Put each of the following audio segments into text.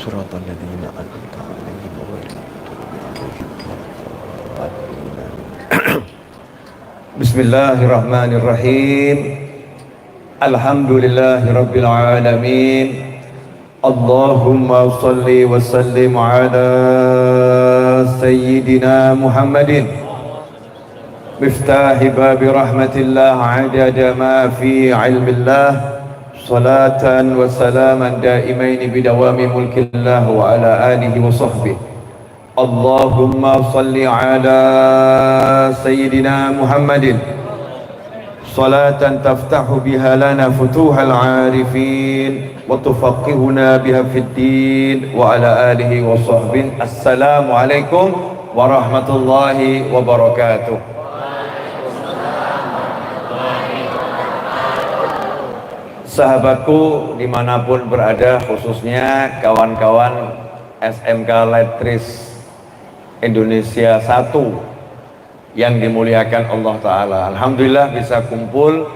صراط الذين أنعمت عليهم غير المغضوب عليهم. بسم الله الرحمن الرحيم. الحمد لله رب العالمين. اللهم صل وسلم على سيدنا محمد مفتاح باب رحمة الله عدد ما في علم الله، صلاة وسلاما دائمين بدوام ملك الله وعلى آله وصحبه. اللهم صل على سيدنا محمد صلاة تفتح بها لنا فتوح العارفين وتفقهنا بها في الدين وعلى آله وصحبه. السلام عليكم ورحمة الله وبركاته. Sahabatku dimanapun berada, khususnya kawan-kawan SMK Letris Indonesia 1 yang dimuliakan Allah Ta'ala. Alhamdulillah bisa kumpul,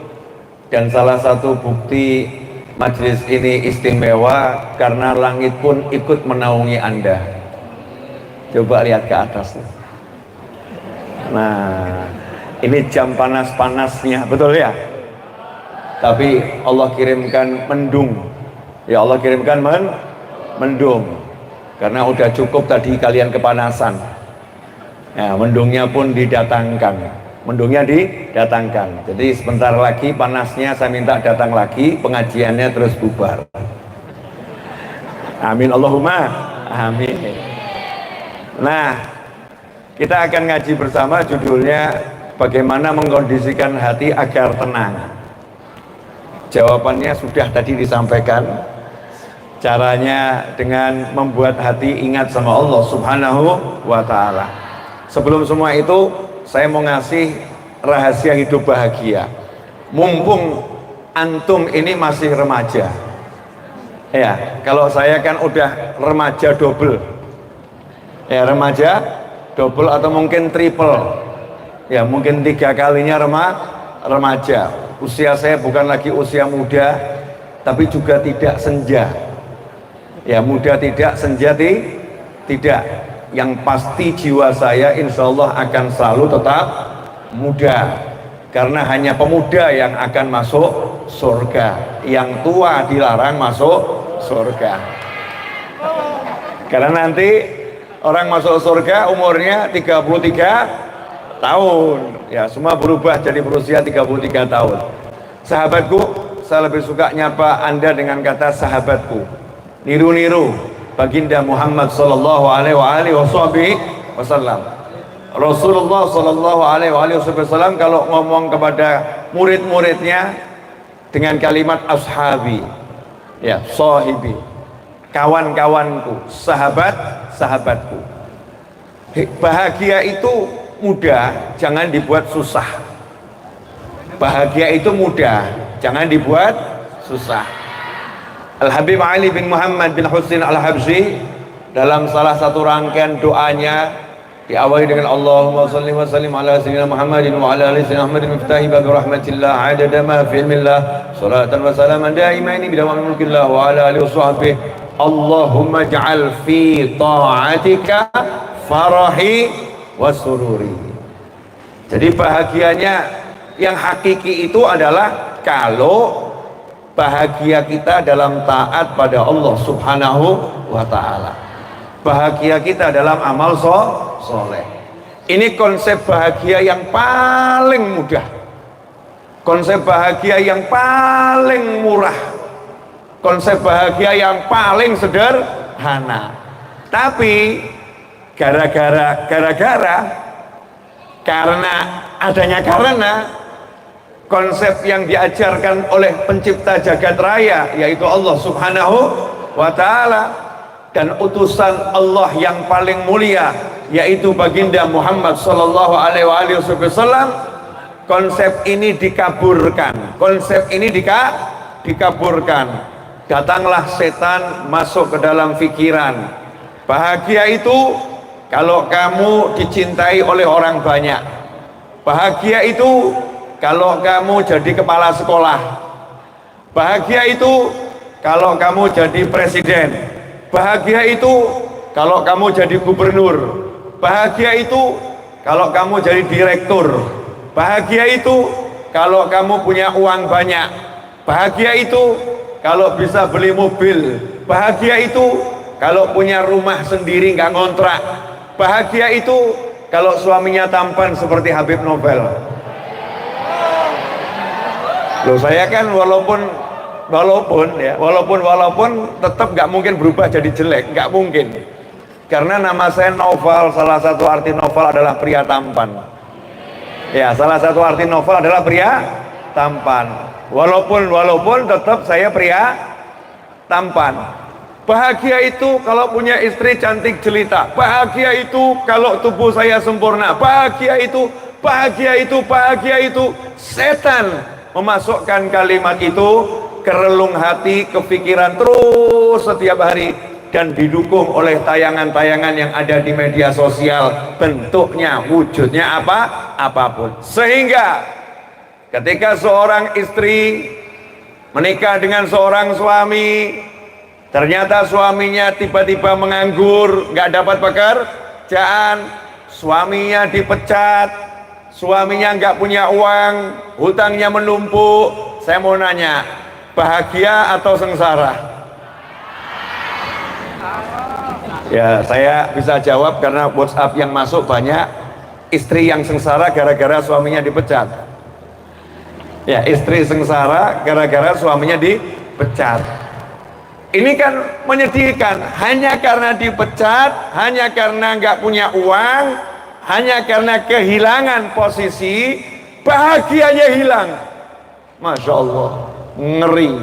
dan salah satu bukti majelis ini istimewa karena langit pun ikut menaungi Anda. Coba lihat ke atas. Nah, ini jam panas-panasnya, betul ya? Tapi Allah kirimkan mendung. Ya Allah kirimkan mendung. Karena udah cukup tadi kalian kepanasan. Ya, mendungnya pun didatangkan. Mendungnya didatangkan. Jadi sebentar lagi panasnya saya minta datang lagi, pengajiannya terus bubar. Amin Allahumma amin. Nah, kita akan ngaji bersama, judulnya bagaimana mengkondisikan hati agar tenang. Jawabannya sudah tadi disampaikan. Caranya dengan membuat hati ingat sama Allah Subhanahu wa Ta'ala. Sebelum semua itu, saya mau ngasih rahasia hidup bahagia. Mumpung antum ini masih remaja. Ya, kalau saya kan udah remaja double. Ya, remaja double atau mungkin triple. Ya, mungkin 3 kalinya remaja. Usia saya bukan lagi usia muda, tapi juga tidak senja. Ya, muda tidak, senja tidak. Yang pasti jiwa saya insya Allah akan selalu tetap muda. Karena hanya pemuda yang akan masuk surga. Yang tua dilarang masuk surga. Karena nanti orang masuk surga umurnya 33 tahun. Ya, semua berubah jadi berusia 33 tahun. Sahabatku, saya lebih suka nyapa Anda dengan kata sahabatku. Niru-niru baginda Muhammad sallallahu alaihi wasallam. Rasulullah sallallahu alaihi wasallam kalau ngomong kepada murid-muridnya dengan kalimat ashabi, ya, sahibi, kawan-kawanku, sahabat-sahabatku. Bahagia itu mudah, jangan dibuat susah. Bahagia itu mudah, jangan dibuat susah. Al-Habib Ali bin Muhammad bin Husin Al-Habsyi dalam salah satu rangkaian doanya diawali dengan Allahumma salli wa sallim ala sayyidina Muhammadin wa ala ali sayyidina Muhammadin miftahi bagi rahmatillah adada ma fi ilmillah salatan wa salaman daimaini bidawami mulkillah wa ala alihi wa sahbihi. Allahumma ja'al fi ta'atika farahi wa sururi. Jadi bahagianya yang hakiki itu adalah kalau bahagia kita dalam taat pada Allah Subhanahu wa Ta'ala. Bahagia kita dalam amal soleh. Ini konsep bahagia yang paling mudah. Konsep bahagia yang paling murah. Konsep bahagia yang paling sederhana. Tapi karena konsep yang diajarkan oleh pencipta jagat raya yaitu Allah Subhanahu wa Ta'ala dan utusan Allah yang paling mulia yaitu baginda Muhammad sallallahu alaihi wasallam, konsep ini dikaburkan. Datanglah setan masuk ke dalam pikiran. Bahagia itu kalau kamu dicintai oleh orang banyak. Bahagia itu kalau kamu jadi kepala sekolah. Bahagia itu kalau kamu jadi presiden. Bahagia itu kalau kamu jadi gubernur. Bahagia itu kalau kamu jadi direktur. Bahagia itu kalau kamu punya uang banyak. Bahagia itu kalau bisa beli mobil. Bahagia itu kalau punya rumah sendiri nggak ngontrak. Bahagia itu kalau suaminya tampan seperti Habib Nobel. Loh, saya kan walaupun tetap nggak mungkin berubah jadi jelek, nggak mungkin. Karena nama saya Novel, salah satu arti Novel adalah pria tampan. Ya, salah satu arti Novel adalah pria tampan. Walaupun tetap saya pria tampan. Bahagia itu kalau punya istri cantik jelita. Bahagia itu kalau tubuh saya sempurna. Bahagia itu setan memasukkan kalimat itu ke relung hati, kepikiran terus setiap hari, dan didukung oleh tayangan-tayangan yang ada di media sosial, bentuknya, wujudnya apapun. Sehingga ketika seorang istri menikah dengan seorang suami, ternyata suaminya tiba-tiba menganggur, nggak dapat pekerjaan, suaminya dipecat, suaminya nggak punya uang, hutangnya menumpuk. Saya mau nanya, bahagia atau sengsara? Ya, saya bisa jawab karena WhatsApp yang masuk banyak. Istri yang sengsara gara-gara suaminya dipecat. Ya, istri sengsara gara-gara suaminya dipecat. Ini kan menyedihkan. Hanya karena dipecat, hanya karena nggak punya uang, hanya karena kehilangan posisi, bahagianya hilang. Masya Allah, ngeri.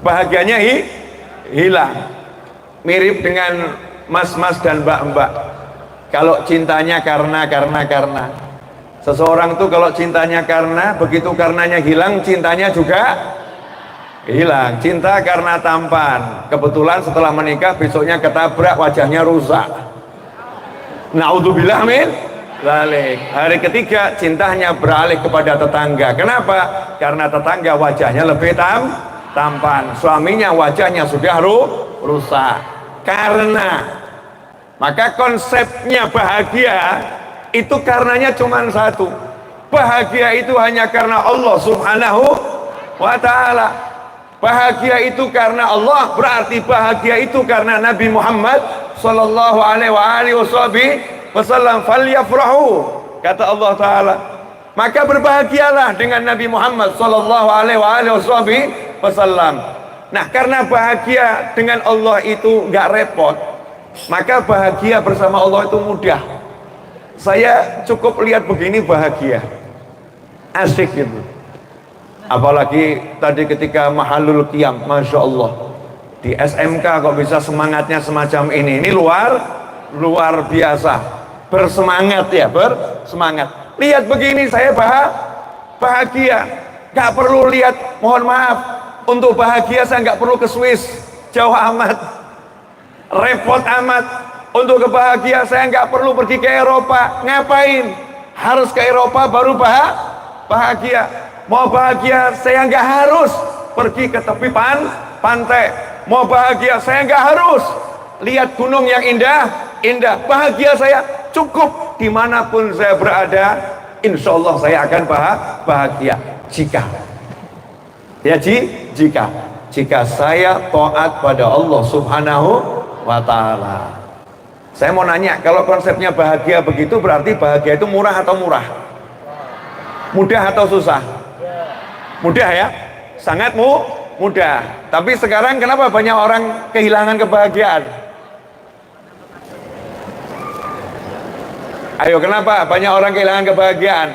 Bahagianya hilang. Mirip dengan mas-mas dan mbak-mbak. Kalau cintanya karena. Seseorang tuh kalau cintanya karena, begitu karenanya hilang, cintanya juga hilang. Cinta karena tampan. Kebetulan setelah menikah besoknya ketabrak, wajahnya rusak. Naudzubillah min dzalik. Hari ketiga cintanya beralih kepada tetangga. Kenapa? Karena tetangga wajahnya lebih tampan. Suaminya wajahnya sudah rusak. Karena, maka konsepnya bahagia itu karenanya cuma satu. Bahagia itu hanya karena Allah Subhanahu wa ta'ala. Bahagia itu karena Allah, berarti bahagia itu karena Nabi Muhammad sallallahu alaihi wasallam. Falyafrahu, kata Allah Ta'ala. Maka berbahagialah dengan Nabi Muhammad sallallahu alaihi wasallam. Nah, karena bahagia dengan Allah itu nggak repot, maka bahagia bersama Allah itu mudah. Saya cukup lihat begini bahagia, asik gitu. Apalagi tadi ketika mahalul qiyam, Masya Allah, di SMK kok bisa semangatnya semacam ini luar biasa, bersemangat ya, bersemangat. Lihat begini saya bahagia, nggak perlu lihat, mohon maaf, untuk bahagia saya nggak perlu ke Swiss, jauh amat, repot amat. Untuk kebahagiaan saya nggak perlu pergi ke Eropa, ngapain? Harus ke Eropa baru bahagia. Mau bahagia saya nggak harus pergi ke tepi pantai. Mau bahagia saya nggak harus lihat gunung yang indah. Bahagia saya cukup dimanapun saya berada, insya Allah saya akan bahagia. Jika saya taat pada Allah Subhanahu wa ta'ala. Saya mau nanya, kalau konsepnya bahagia begitu, berarti bahagia itu murah atau murah? Mudah atau susah? Mudah ya, sangat mudah. Tapi sekarang kenapa banyak orang kehilangan kebahagiaan? Ayo, kenapa banyak orang kehilangan kebahagiaan?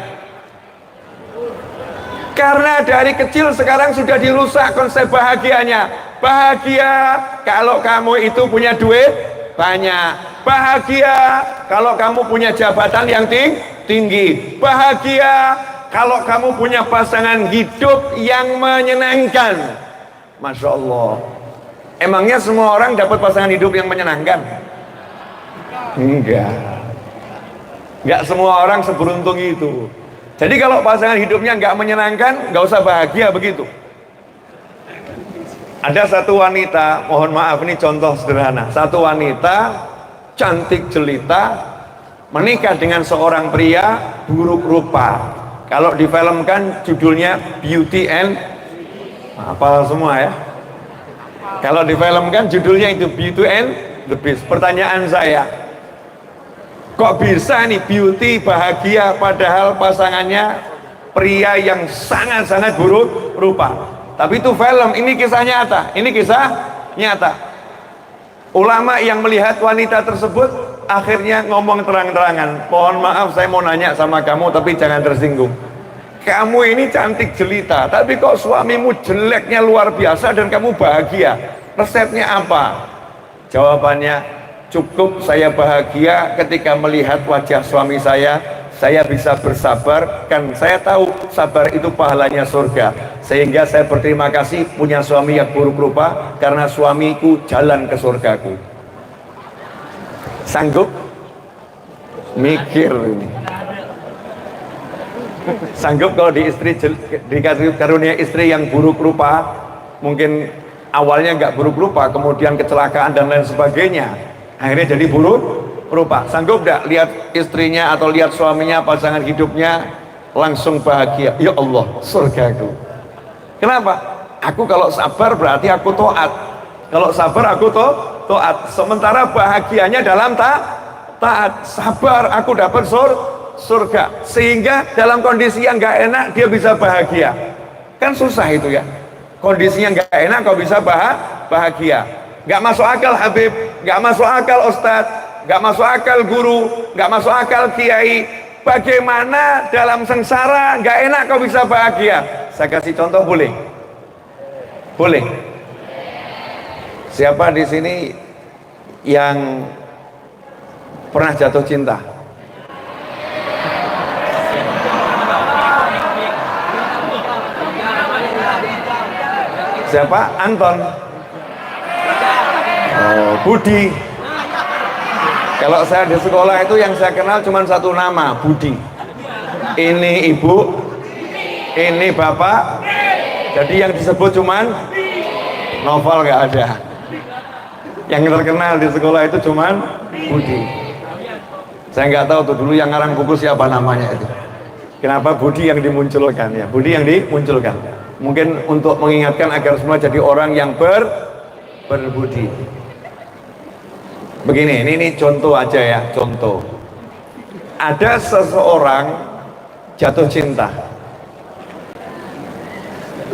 Karena dari kecil sekarang sudah dirusak konsep bahagianya. Bahagia kalau kamu itu punya duit banyak. Bahagia kalau kamu punya jabatan yang tinggi. Bahagia kalau kamu punya pasangan hidup yang menyenangkan. Masya Allah. Emangnya semua orang dapat pasangan hidup yang menyenangkan? Enggak semua orang seberuntung itu. Jadi kalau pasangan hidupnya nggak menyenangkan, nggak usah bahagia begitu. Ada satu wanita, mohon maaf ini contoh sederhana. Satu wanita cantik jelita menikah dengan seorang pria buruk rupa. Kalau difilmkan judulnya Beauty and apa semua ya. Kalau difilmkan judulnya itu Beauty and the Beast. Pertanyaan saya, kok bisa nih Beauty bahagia padahal pasangannya pria yang sangat-sangat buruk rupa? Tapi itu film, ini kisah nyata. Ini kisah nyata. Ulama yang melihat wanita tersebut akhirnya ngomong terang-terangan, mohon maaf saya mau nanya sama kamu tapi jangan tersinggung. Kamu ini cantik jelita, tapi kok suamimu jeleknya luar biasa dan kamu bahagia. Resepnya apa? Jawabannya, cukup saya bahagia ketika melihat wajah suami saya bisa bersabar, kan saya tahu sabar itu pahalanya surga, sehingga saya berterima kasih punya suami yang buruk rupa karena suamiku jalan ke surgaku. Sanggup? Mikir ini. Sanggup kalau dikasih karunia istri yang buruk rupa, mungkin awalnya nggak buruk rupa, kemudian kecelakaan dan lain sebagainya, akhirnya jadi buruk rupa. Sanggup gak lihat istrinya atau lihat suaminya, pasangan hidupnya langsung bahagia? Ya Allah, surgaku. Kenapa? Aku kalau sabar berarti aku taat. Kalau sabar aku taat. Sementara bahagianya dalam taat. Sabar aku dapat surga. Sehingga dalam kondisi yang gak enak dia bisa bahagia. Kan susah itu ya. Kondisinya gak enak kok bisa bahagia. Gak masuk akal Habib, gak masuk akal Ustadz, gak masuk akal guru, gak masuk akal kiai. Bagaimana dalam sengsara gak enak kau bisa bahagia? Saya kasih contoh, boleh? Boleh. Siapa di sini yang pernah jatuh cinta? Siapa? Anton. Oh, Budi. Kalau saya di sekolah itu yang saya kenal cuma satu nama, Budi. Ini ibu, ini bapak. Jadi yang disebut cuman novel, nggak ada. Yang terkenal di sekolah itu cuman Budi. Saya nggak tahu tuh dulu yang ngarang buku siapa namanya itu. Kenapa Budi yang dimunculkan ya? Budi yang dimunculkan. Mungkin untuk mengingatkan agar semua jadi orang yang berbudi. Begini, ini contoh aja ya, contoh. Ada seseorang jatuh cinta.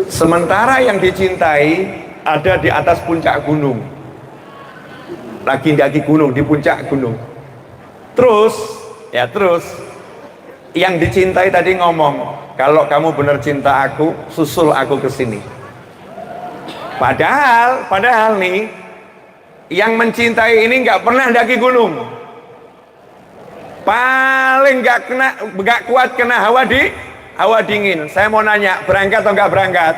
Sementara yang dicintai ada di atas puncak gunung. Lagi daki gunung, di puncak gunung. Terus yang dicintai tadi ngomong, kalau kamu benar cinta aku, susul aku ke sini. Padahal nih, yang mencintai ini nggak pernah daki gunung, paling nggak kuat kena hawa dingin. Saya mau nanya, berangkat atau nggak berangkat?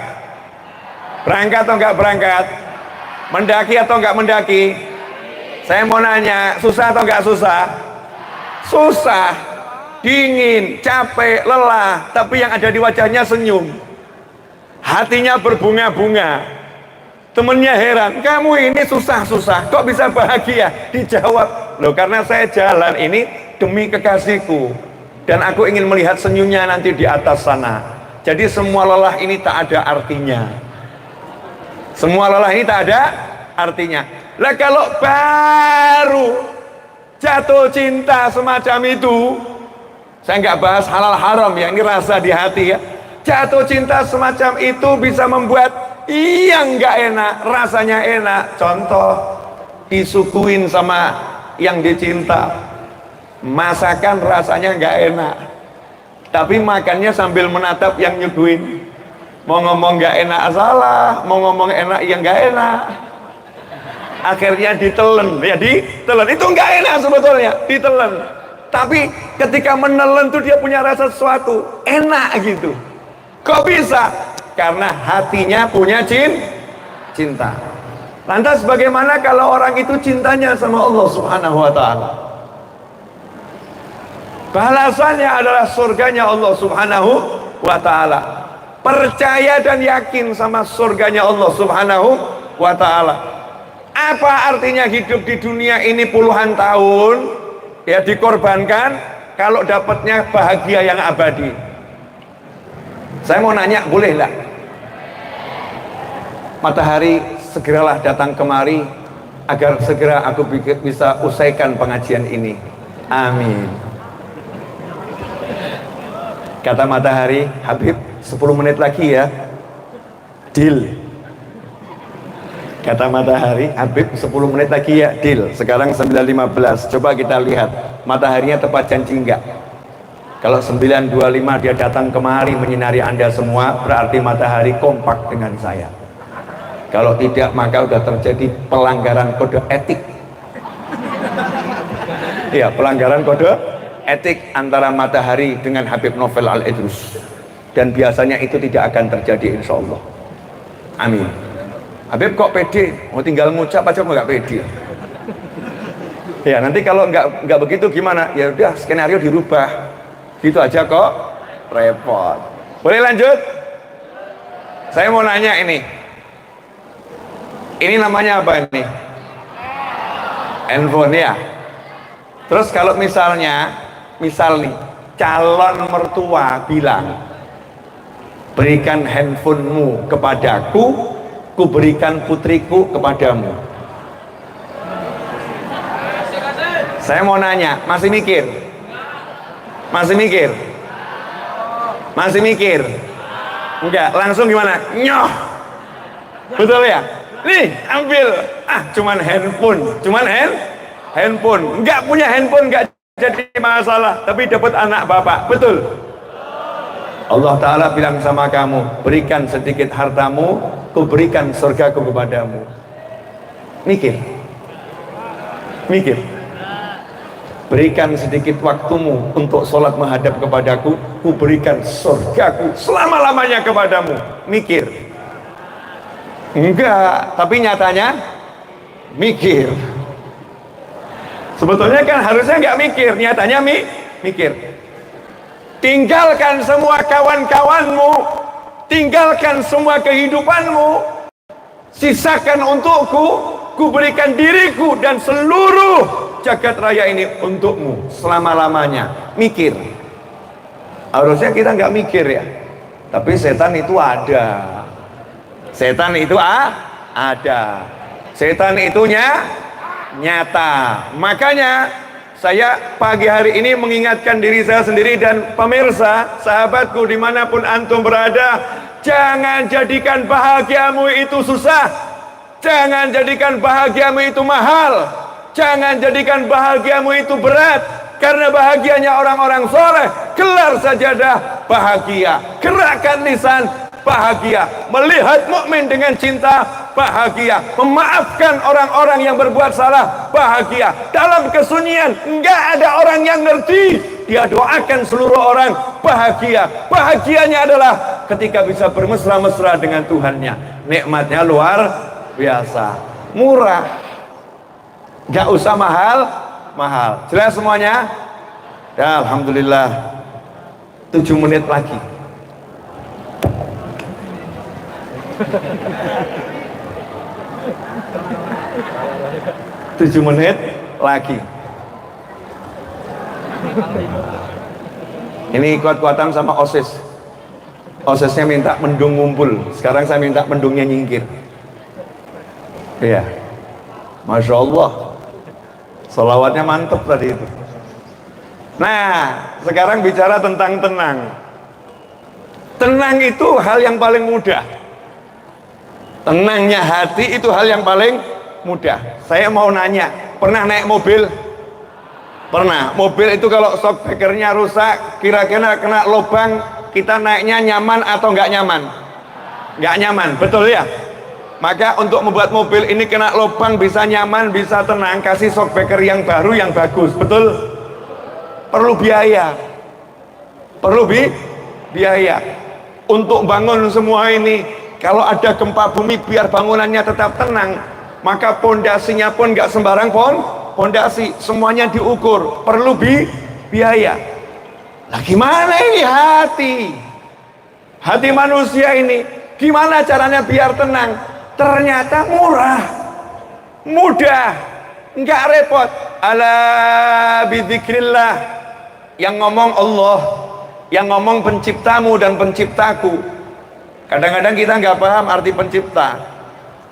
Berangkat atau nggak berangkat? Mendaki atau nggak mendaki? Saya mau nanya, susah atau nggak susah? Susah, dingin, capek, lelah, tapi yang ada di wajahnya senyum, hatinya berbunga-bunga. Temennya heran, kamu ini susah-susah kok bisa bahagia? Dijawab, loh karena saya jalan ini demi kekasihku dan aku ingin melihat senyumnya nanti di atas sana. Jadi semua lelah ini tak ada artinya. Semua lelah ini tak ada artinya. Lah kalau baru jatuh cinta semacam itu, saya nggak bahas halal haram ya, ini rasa di hati ya. Jatuh cinta semacam itu bisa membuat yang nggak enak, rasanya enak. Contoh, disuguhin sama yang dicinta, masakan rasanya nggak enak, tapi makannya sambil menatap yang nyuguhin. Mau ngomong nggak enak salah, mau ngomong enak yang nggak enak. Akhirnya ditelen, ya ditelen. Itu nggak enak sebetulnya, ditelen. Tapi ketika menelen tuh dia punya rasa sesuatu, enak gitu. Kok bisa? Karena hatinya punya cinta. Lantas bagaimana kalau orang itu cintanya sama Allah Subhanahu wa ta'ala? Balasannya adalah surganya Allah Subhanahu wa ta'ala. Percaya dan yakin sama surganya Allah Subhanahu wa ta'ala. Apa artinya hidup di dunia ini puluhan tahun ya dikorbankan kalau dapatnya bahagia yang abadi? Saya mau nanya, boleh enggak? Matahari, segeralah datang kemari agar segera aku bisa usaikan pengajian ini. Amin. Kata matahari, Habib 10 menit lagi ya, deal. Kata matahari, Habib 10 menit lagi ya, deal. Sekarang 9.15, coba kita lihat mataharinya tepat janji enggak? Kalau 9.25 dia datang kemari menyinari Anda semua, berarti matahari kompak dengan saya. Kalau tidak, maka sudah terjadi pelanggaran kode etik. Ya, pelanggaran kode etik antara matahari dengan Habib Novel Al-Idrus. Dan biasanya itu tidak akan terjadi, insya Allah. Amin. Habib kok pede? Mau tinggal ngucap aja nggak pede. Ya, nanti kalau nggak begitu gimana? Ya udah, skenario dirubah. Gitu aja kok repot. Boleh lanjut? Saya mau nanya ini. Ini namanya apa ini? Handphone ya. Terus kalau misal nih calon mertua bilang, berikan handphonemu kepadaku, ku berikan putriku kepadamu. Saya mau nanya, masih mikir? Masih mikir? Masih mikir? Enggak, langsung gimana? Nyoh. Betul ya? Nih, ambil. Cuman handphone. Enggak punya handphone enggak jadi masalah, tapi dapat anak bapak. Betul? Allah Ta'ala bilang sama kamu, berikan sedikit hartamu, ku berikan surgaku kepadamu. Mikir. Berikan sedikit waktumu untuk sholat menghadap kepadaku, ku berikan surgaku selama-lamanya kepadamu. Mikir. Enggak, tapi nyatanya mikir. Sebetulnya kan harusnya enggak mikir, nyatanya mikir. Tinggalkan semua kawan-kawanmu, tinggalkan semua kehidupanmu, sisakan untukku, ku berikan diriku dan seluruh jagat raya ini untukmu selama-lamanya. Mikir. Harusnya kita nggak mikir ya, tapi setan itu ada. Setan itu ada. Setan itu nyata. Makanya saya pagi hari ini mengingatkan diri saya sendiri dan pemirsa, sahabatku dimanapun antum berada, jangan jadikan bahagiamu itu susah, jangan jadikan bahagiamu itu mahal, jangan jadikan bahagiamu itu berat, karena bahagianya orang-orang soleh, gelar sajadah bahagia, gerakkan lisan bahagia, melihat mukmin dengan cinta bahagia, memaafkan orang-orang yang berbuat salah bahagia. Dalam kesunyian enggak ada orang yang ngerti, dia doakan seluruh orang bahagia. Bahagianya adalah ketika bisa bermesra-mesra dengan Tuhannya. Nikmatnya luar biasa, murah, enggak usah mahal. Jelas semuanya? Ya, alhamdulillah. 7 menit lagi. 7 menit lagi. Ini kuat-kuatan sama OSIS. OSISnya minta mendung ngumpul, sekarang saya minta mendungnya nyingkir. Iya, Masya Allah, sholawatnya mantep tadi itu. Nah, sekarang bicara tentang tenang. Tenang itu hal yang paling mudah. Tenangnya hati itu hal yang paling mudah. Saya mau nanya, pernah naik mobil? Pernah. Mobil itu kalau shock breakernya rusak, kira-kira kena lubang, kita naiknya nyaman atau nggak nyaman? Nggak nyaman, betul ya? Maka untuk membuat mobil ini kena lubang bisa nyaman, bisa tenang, kasih shock breaker yang baru, yang bagus, betul? Perlu biaya. Perlu biaya. Untuk bangun semua ini, kalau ada gempa bumi biar bangunannya tetap tenang, maka pondasinya pun nggak sembarang pondasi, semuanya diukur, perlu biaya. Nah, gimana ini hati manusia ini? Gimana caranya biar tenang? ternyata murah, mudah, nggak repot. Ala bidzikrillah, yang ngomong Allah, yang ngomong penciptamu dan penciptaku. Kadang-kadang kita nggak paham arti pencipta.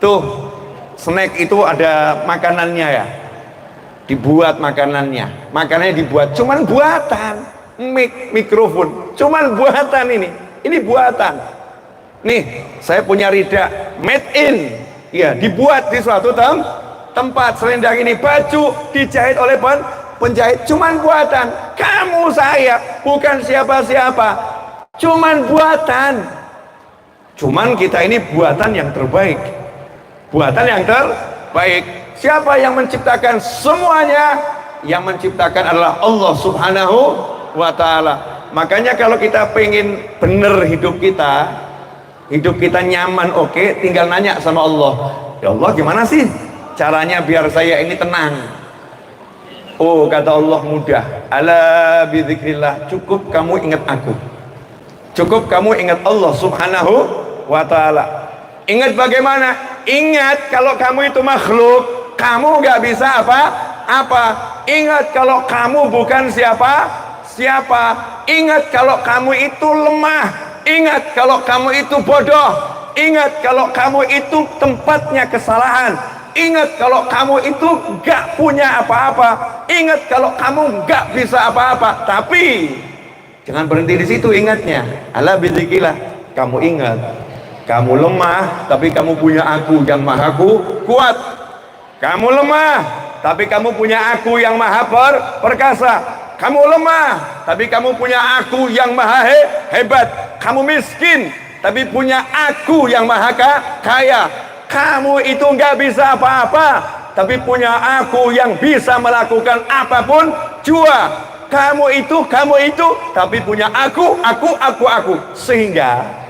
Tuh, snack itu ada makanannya ya, dibuat makanannya, makanannya dibuat, cuman buatan. Mikrofon, cuman buatan ini buatan. Nih, saya punya rida made in, ya, dibuat di suatu tempat. Selendang ini, baju dijahit oleh penjahit, cuman buatan. Kamu, saya bukan siapa-siapa, cuman buatan. Cuman kita ini buatan yang terbaik, buatan yang terbaik. Siapa yang menciptakan semuanya? Yang menciptakan adalah Allah Subhanahu wa ta'ala. Makanya kalau kita pengen bener hidup kita nyaman, oke, tinggal nanya sama Allah, ya Allah, gimana sih caranya biar saya ini tenang? Oh, kata Allah, mudah. Ala bidzikrillah, cukup kamu ingat aku, cukup kamu ingat Allah Subhanahu wa ta'ala. Ingat bagaimana? Ingat kalau kamu itu makhluk, kamu nggak bisa apa-apa. Ingat kalau kamu bukan siapa-siapa. Ingat kalau kamu itu lemah. Ingat kalau kamu itu bodoh. Ingat kalau kamu itu tempatnya kesalahan. Ingat kalau kamu itu nggak punya apa-apa. Ingat kalau kamu nggak bisa apa-apa. Tapi jangan berhenti di situ ingatnya. Ala bidzikrillah, kamu ingat kamu lemah, tapi kamu punya aku yang maha kuat. Kamu lemah, tapi kamu punya aku yang maha perkasa. Kamu lemah, tapi kamu punya aku yang maha hebat. Kamu miskin, tapi punya aku yang maha kaya. Kamu itu nggak bisa apa-apa, tapi punya aku yang bisa melakukan apapun jua. Kamu itu, tapi punya aku. Sehingga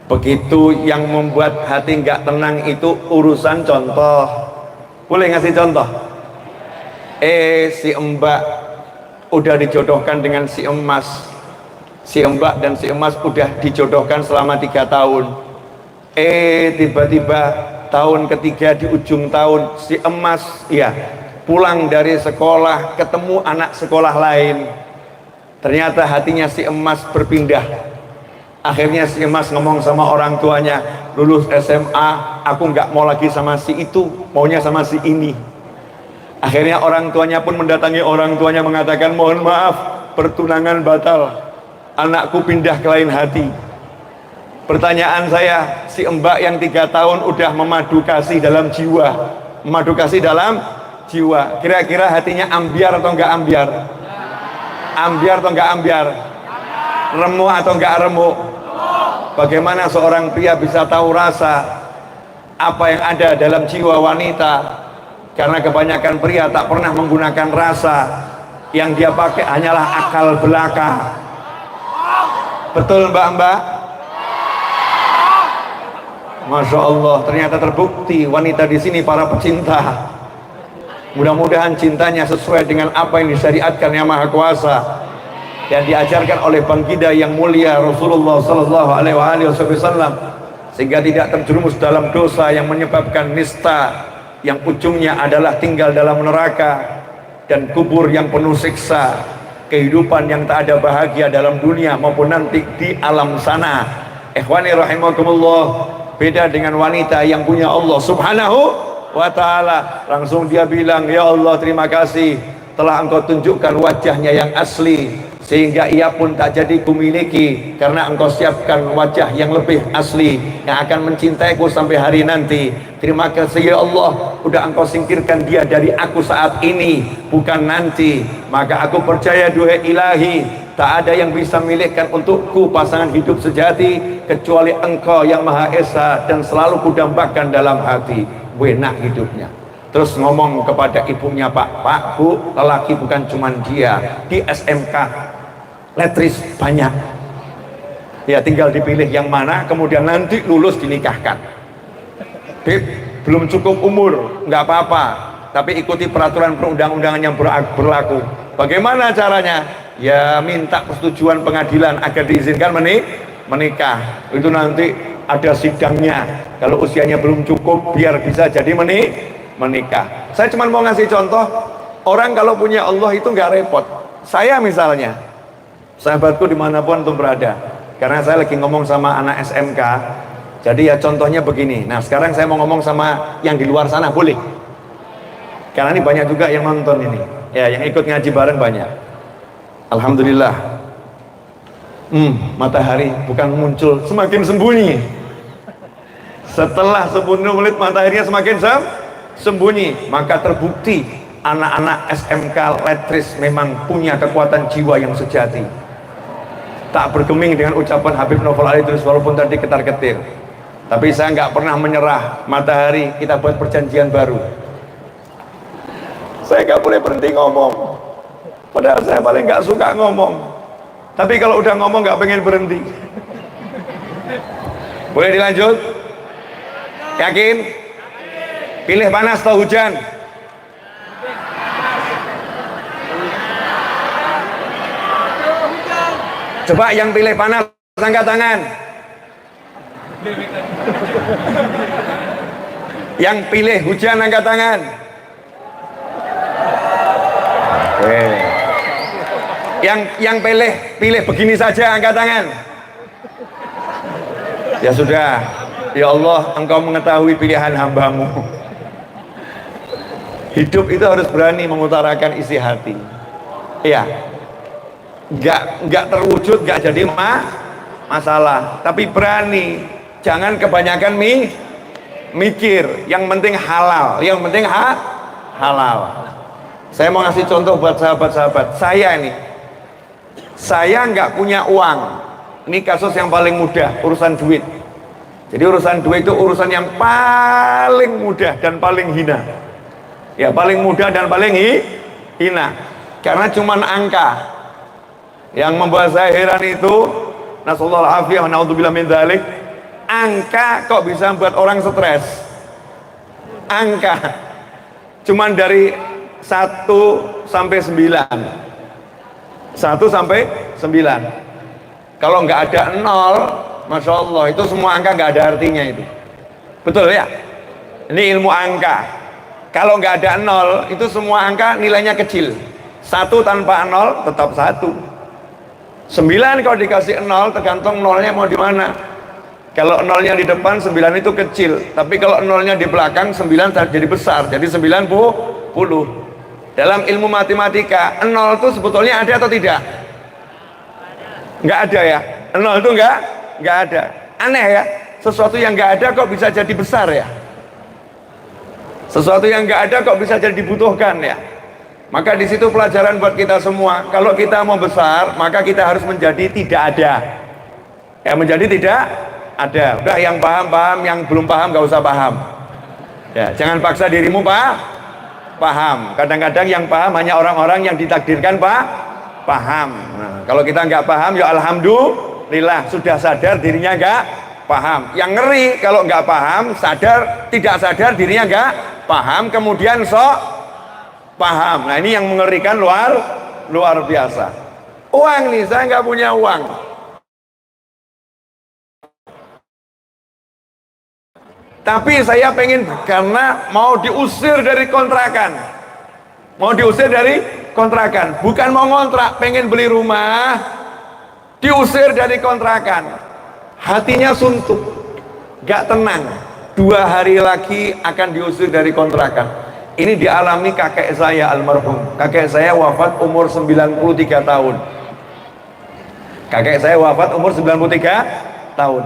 begitu yang membuat hati nggak tenang itu urusan contoh. Boleh ngasih contoh? Si Mbak udah dijodohkan dengan si emas. Si Mbak dan si emas udah dijodohkan selama 3 tahun. Tiba-tiba tahun ketiga di ujung tahun si emas pulang dari sekolah, ketemu anak sekolah lain. Ternyata hatinya si emas berpindah. Akhirnya si emas ngomong sama orang tuanya, lulus SMA, aku nggak mau lagi sama si itu, maunya sama si ini. Akhirnya orang tuanya pun mendatangi orang tuanya mengatakan, mohon maaf, pertunangan batal, anakku pindah ke lain hati. Pertanyaan saya, si Mbak yang 3 tahun udah memadu kasih dalam jiwa, kira-kira hatinya ambiar atau enggak ambiar? Ambiar atau enggak ambiar? Remuk atau enggak remuk? Bagaimana seorang pria bisa tahu rasa apa yang ada dalam jiwa wanita? Karena kebanyakan pria tak pernah menggunakan rasa, yang dia pakai hanyalah akal belaka. Betul mbak-mbak? Masya Allah, ternyata terbukti wanita di sini para pecinta. Mudah-mudahan cintanya sesuai dengan apa yang disyariatkan Yang Maha Kuasa dan diajarkan oleh baginda yang mulia Rasulullah Sallallahu Alaihi Wasallam, sehingga tidak terjerumus dalam dosa yang menyebabkan nista, yang ujungnya adalah tinggal dalam neraka dan kubur yang penuh siksa, kehidupan yang tak ada bahagia dalam dunia maupun nanti di alam sana. Ikhwani rahimakumullah, beda dengan wanita yang punya Allah Subhanahu wa ta'ala. Langsung dia bilang, ya Allah, terima kasih telah engkau tunjukkan wajahnya yang asli, sehingga ia pun tak jadi kumiliki, karena engkau siapkan wajah yang lebih asli yang akan mencintaiku sampai hari nanti. Terima kasih ya Allah, udah engkau singkirkan dia dari aku saat ini, bukan nanti. Maka aku percaya, duhai ilahi, tak ada yang bisa milikkan untukku pasangan hidup sejati kecuali engkau yang Maha Esa, dan selalu kudambakan dalam hati, enak hidupnya. Terus ngomong kepada ibunya, Pak, Bu, lelaki bukan cuman dia, di SMK letris banyak ya, tinggal dipilih yang mana, kemudian nanti lulus dinikahkan. Beb, belum cukup umur, nggak apa-apa, tapi ikuti peraturan perundang-undangan yang berlaku. Bagaimana caranya? Ya minta persetujuan pengadilan agar diizinkan menikah. Itu nanti ada sidangnya. Kalau usianya belum cukup, biar bisa jadi menikah. Saya cuma mau ngasih contoh, orang kalau punya Allah itu nggak repot. Saya misalnya, sahabatku dimanapun tuh berada, karena saya lagi ngomong sama anak SMK, jadi ya contohnya begini. Nah sekarang saya mau ngomong sama yang di luar sana, boleh? Karena ini banyak juga yang nonton ini, ya yang ikut ngaji bareng banyak. Alhamdulillah. Matahari bukan muncul, semakin sembunyi. Setelah 10 menit mataharinya semakin sembunyi, maka terbukti anak-anak SMK Letris memang punya kekuatan jiwa yang sejati. Tak bergeming dengan ucapan Habib Novel Al-Idrus, walaupun tadi ketar-ketir. Tapi saya nggak pernah menyerah. Matahari, kita buat perjanjian baru. Saya nggak boleh berhenti ngomong. Padahal saya paling nggak suka ngomong. Tapi kalau udah ngomong nggak pengen berhenti. Boleh dilanjut? Yakin? Pilih panas atau hujan? Coba yang pilih panas angkat tangan. Yang pilih hujan angkat tangan. Oke. Yang pilih begini saja angkat tangan. Ya sudah. Ya Allah, Engkau mengetahui pilihan hamba-Mu. Hidup itu harus berani mengutarakan isi hati. Iya. Nggak terwujud, nggak jadi masalah. Tapi berani. Jangan kebanyakan mikir. Yang penting halal. Yang penting halal. Saya mau ngasih contoh buat sahabat-sahabat. Saya nggak punya uang. Ini kasus yang paling mudah, urusan duit. Jadi urusan duit itu urusan yang paling mudah dan paling hina. Ya paling mudah dan paling hina. Karena cuman angka. Yang membuat saya heran itu, nasallallahu alaihi wa naudzubillah min dzalik, angka kok bisa membuat orang stres. Angka cuman dari 1 sampai 9. 1 sampai 9. Kalau nggak ada 0, Masya Allah, itu semua angka nggak ada artinya itu. Betul ya? Ini ilmu angka. Kalau nggak ada 0, itu semua angka nilainya kecil. 1 tanpa 0 tetap 1. 9 kalau dikasih 0, tergantung 0-nya mau di mana. Kalau 0-nya di depan, 9 itu kecil. Tapi kalau 0-nya di belakang, 9 jadi besar. Jadi 90. Dalam ilmu matematika, 0 itu sebetulnya ada atau tidak? Nggak ada ya? 0 itu nggak ada. Aneh ya, sesuatu yang nggak ada kok bisa jadi besar ya. Sesuatu yang nggak ada kok bisa jadi dibutuhkan ya. Maka di situ pelajaran buat kita semua. Kalau kita mau besar, maka kita harus menjadi tidak ada. Ya, menjadi tidak ada. Udah, yang paham, yang belum paham nggak usah paham. Ya, jangan paksa dirimu paham. Kadang-kadang yang paham hanya orang-orang yang ditakdirkan paham. Nah, kalau kita nggak paham, ya alhamdulillah sudah sadar dirinya nggak paham. Yang ngeri kalau nggak paham, tidak sadar dirinya nggak paham, kemudian paham. Nah ini yang mengerikan luar biasa. Uang nih, saya nggak punya uang. Tapi saya pengen, karena mau diusir dari kontrakan. Bukan mau ngontrak, pengen beli rumah, diusir dari kontrakan. Hatinya suntuk, gak tenang. 2 hari lagi akan diusir dari kontrakan. Ini dialami kakek saya almarhum. Kakek saya wafat umur 93 tahun.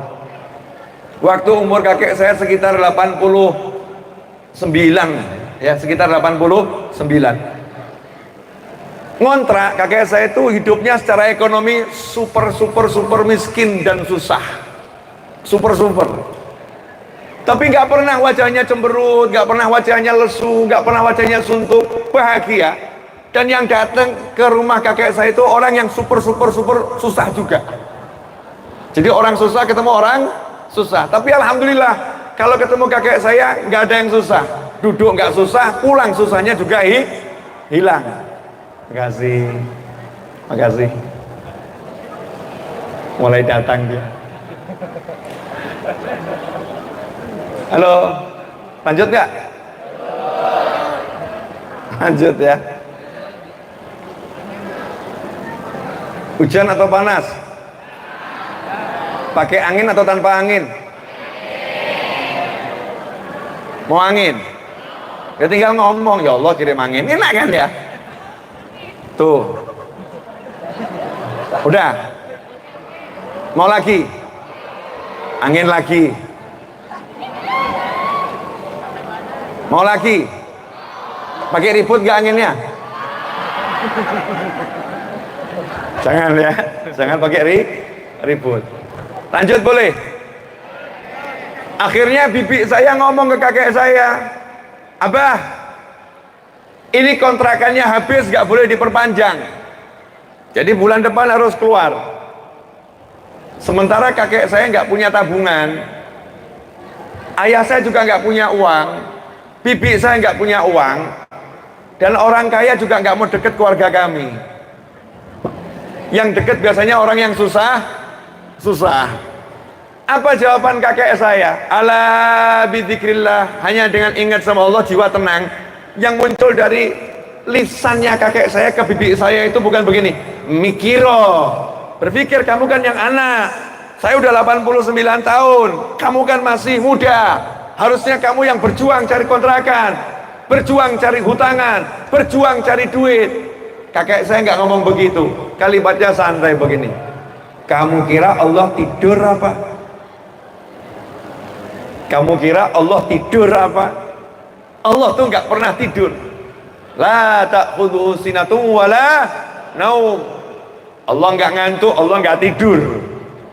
Waktu umur kakek saya sekitar 89, ya sekitar 89. Ngontrak, kakek saya itu hidupnya secara ekonomi super miskin dan susah. Super. Tapi nggak pernah wajahnya cemberut, nggak pernah wajahnya lesu, nggak pernah wajahnya suntuk, bahagia. Dan yang datang ke rumah kakek saya itu orang yang super susah juga. Jadi orang susah ketemu orang susah. Tapi alhamdulillah kalau ketemu kakek saya nggak ada yang susah. Duduk nggak susah, pulang susahnya juga hilang. Makasih. Mulai datang dia. Halo, lanjut nggak? Lanjut ya. Hujan atau panas? Pakai angin atau tanpa angin? Mau angin? Ya tinggal ngomong, ya Allah kirim angin, enak kan ya? Tuh. Udah. Mau lagi? Angin lagi. Mau lagi? Pakai ribut gak anginnya? Jangan ya, jangan pakai ribut. Lanjut boleh? Akhirnya bibi saya ngomong ke kakek saya, Abah, ini kontrakannya habis, gak boleh diperpanjang. Jadi bulan depan harus keluar. Sementara kakek saya gak punya tabungan, ayah saya juga gak punya uang, bibi saya gak punya uang, dan orang kaya juga gak mau deket keluarga kami. Yang deket biasanya orang yang susah. Apa jawaban kakek saya? Ala bidzikrillah, hanya dengan ingat sama Allah jiwa tenang. Yang muncul dari lisannya kakek saya ke bibi saya itu bukan begini, mikiro, berpikir kamu kan yang anak, saya udah 89 tahun, kamu kan masih muda, harusnya kamu yang berjuang cari kontrakan, berjuang cari hutangan, berjuang cari duit. Kakek saya nggak ngomong begitu, kalimatnya santai begini, kamu kira Allah tidur apa? Kamu kira Allah tidur apa? Allah tuh nggak pernah tidur. La ta'khudhuhu sinatun wala naum. Allah nggak ngantuk, Allah nggak tidur.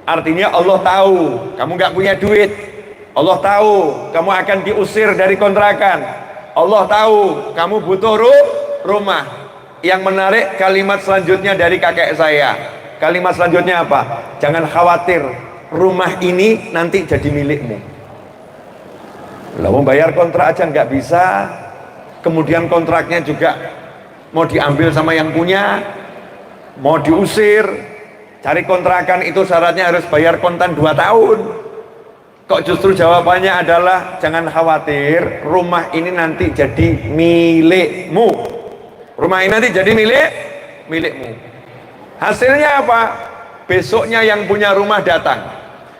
Artinya Allah tahu kamu nggak punya duit. Allah tahu kamu akan diusir dari kontrakan. Allah tahu kamu butuh rumah. Yang menarik kalimat selanjutnya dari kakek saya. Kalimat selanjutnya apa? Jangan khawatir, rumah ini nanti jadi milikmu. Lah mau bayar kontrak aja nggak bisa, kemudian kontraknya juga mau diambil sama yang punya, mau diusir. Cari kontrakan itu syaratnya harus bayar kontan 2 tahun. Kok justru jawabannya adalah jangan khawatir, rumah ini nanti jadi milikmu. Rumah ini nanti jadi milikmu. Hasilnya apa? Besoknya yang punya rumah datang,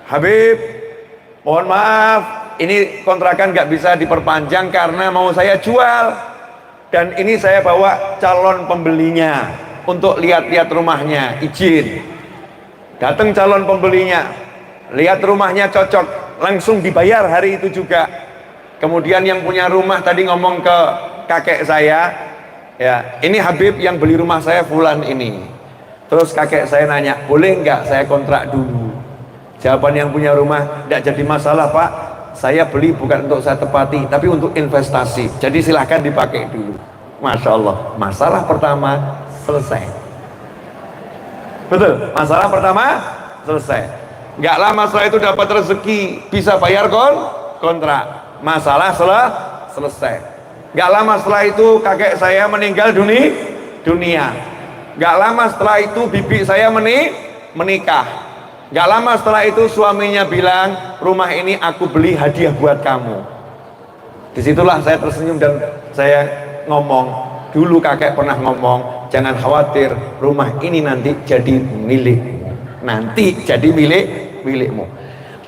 Habib, mohon maaf, ini kontrakan nggak bisa diperpanjang karena mau saya jual, dan ini saya bawa calon pembelinya untuk lihat-lihat rumahnya, izin. Datang calon pembelinya, lihat rumahnya cocok, langsung dibayar hari itu juga. Kemudian yang punya rumah tadi ngomong ke kakek saya, ya ini Habib yang beli rumah saya fulan ini. Terus kakek saya nanya, boleh nggak saya kontrak dulu? Jawaban yang punya rumah, nggak jadi masalah Pak, saya beli bukan untuk saya tepati, tapi untuk investasi, jadi silahkan dipakai dulu. Masya Allah, masalah pertama selesai. Betul, masalah pertama selesai. Nggak lama setelah itu dapat rezeki, bisa bayar kontrak, masalah selesai. Nggak lama setelah itu kakek saya meninggal dunia. Nggak lama setelah itu bibi saya menikah. Nggak lama setelah itu suaminya bilang, rumah ini aku beli hadiah buat kamu. Disitulah saya tersenyum dan saya ngomong, dulu kakek pernah ngomong, jangan khawatir, rumah ini nanti jadi milikmu. Nanti jadi milikmu.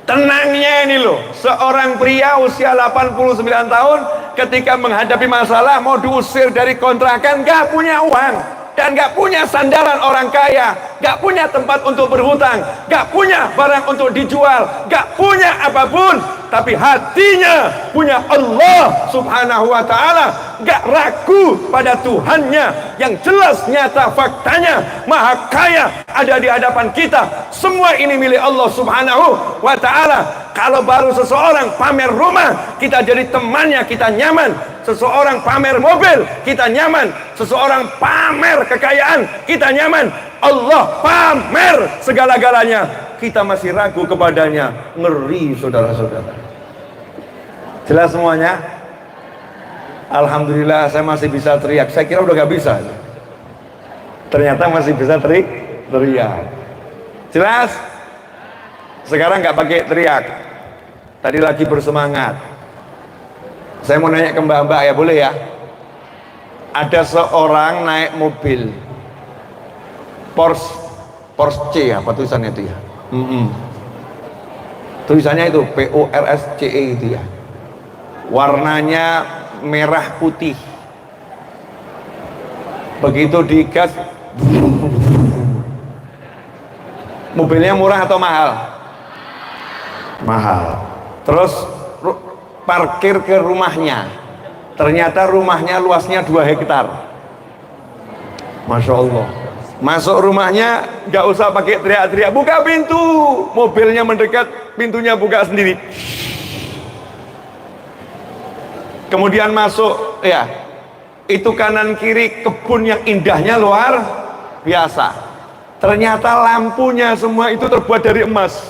Tenangnya ini loh, seorang pria usia 89 tahun ketika menghadapi masalah mau diusir dari kontrakan, gak punya uang dan gak punya sandaran orang kaya, gak punya tempat untuk berhutang, gak punya barang untuk dijual, gak punya apapun, tapi hatinya punya Allah subhanahu wa ta'ala, gak ragu pada Tuhannya yang jelas nyata faktanya maha kaya ada di hadapan kita. Semua ini milik Allah subhanahu wa ta'ala. Kalau baru seseorang pamer rumah, kita jadi temannya, kita nyaman. Seseorang pamer mobil, kita nyaman. Seseorang pamer kekayaan, kita nyaman. Allah pamer segala-galanya, kita masih ragu kepadanya. Ngeri saudara-saudara. Jelas semuanya? Alhamdulillah saya masih bisa teriak. Saya kira udah gak bisa, ternyata masih bisa teriak. Jelas? Sekarang gak pakai teriak, tadi lagi bersemangat. Saya mau nanya ke mbak-mbak ya, boleh ya? Ada seorang naik mobil Porsche, apa tulisannya itu ya? Tulisannya itu PORSCE itu ya. Warnanya merah putih. Begitu digas, mobilnya murah atau mahal? Mahal. Terus parkir ke rumahnya, ternyata rumahnya luasnya 2 hektar. Masya Allah. Masuk rumahnya nggak usah pakai teriak-teriak, buka pintu, mobilnya mendekat, pintunya buka sendiri. Kemudian masuk, ya, itu kanan kiri kebun yang indahnya luar biasa. Ternyata lampunya semua itu terbuat dari emas.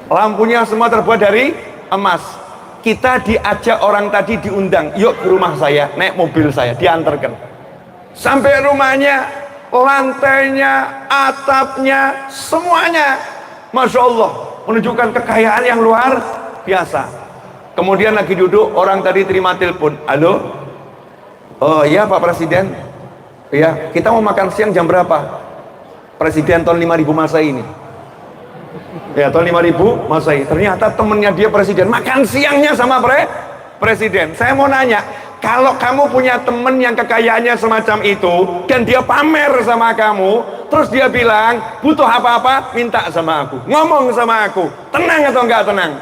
Lampunya semua terbuat dari emas. Kita diajak orang tadi, diundang, yuk ke rumah saya, naik mobil saya, diantarkan. Sampai rumahnya, lantainya, atapnya, semuanya, Masya Allah, menunjukkan kekayaan yang luar biasa. Kemudian lagi duduk, orang tadi terima telepon, halo, oh iya Pak Presiden, ya kita mau makan siang jam berapa? Presiden tahun 5000 Masehi ini. Ya, tahun 5000 Masehi. Ternyata temennya dia presiden, makan siangnya sama presiden. Saya mau nanya, kalau kamu punya temen yang kekayaannya semacam itu dan dia pamer sama kamu, terus dia bilang butuh apa-apa minta sama aku, ngomong sama aku, tenang atau enggak tenang?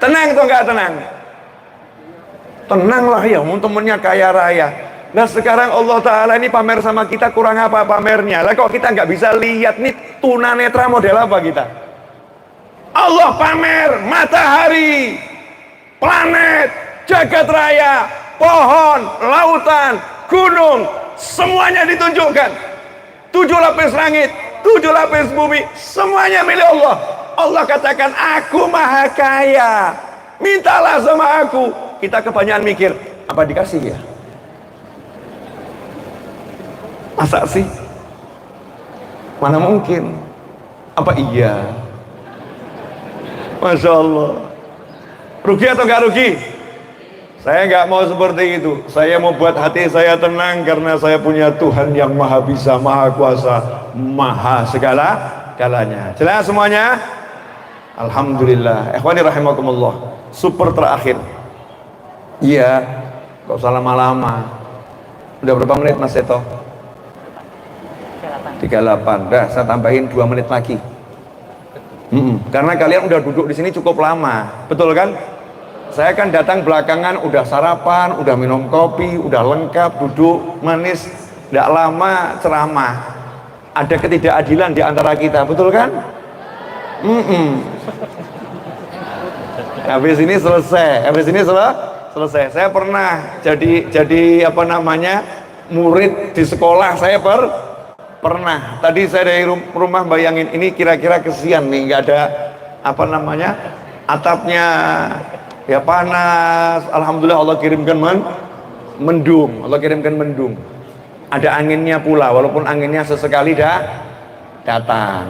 Tenang atau enggak tenang? Tenang lah ya, temennya kaya raya. Nah sekarang Allah Ta'ala ini pamer sama kita, kurang apa pamernya? Lah kok kita nggak bisa lihat nih tunanetra model apa kita? Allah pamer matahari, planet, jagat raya, pohon, lautan, gunung, semuanya ditunjukkan. 7 lapis langit, 7 lapis bumi, semuanya milik Allah. Allah katakan, aku maha kaya, mintalah sama aku. Kita kebanyakan mikir, apa dikasih ya? Masa sih? Mana mungkin? Apa iya? Masya Allah. Rugi atau nggak rugi? Saya nggak mau seperti itu. Saya mau buat hati saya tenang karena saya punya Tuhan yang maha bisa, maha kuasa, maha segala-galanya. Jelas semuanya? Alhamdulillah. Ikhwani rahimakumullah. Super terakhir. Iya, gak usah lama-lama. Udah berapa menit Mas Seto? 38. Dah, saya tambahin 2 menit lagi. Karena kalian udah duduk di sini cukup lama, betul kan? Saya kan datang belakangan, udah sarapan, udah minum kopi, udah lengkap, duduk manis, tidak lama ceramah. Ada ketidakadilan di antara kita, betul kan? Habis ini selesai, selesai. Saya pernah jadi apa namanya, murid di sekolah. Saya pernah. Tadi saya dari rumah bayangin, ini kira-kira kesian nih, nggak ada apa namanya, atapnya ya panas. Alhamdulillah Allah kirimkan mendung. Allah kirimkan mendung. Ada anginnya pula, walaupun anginnya sesekali datang.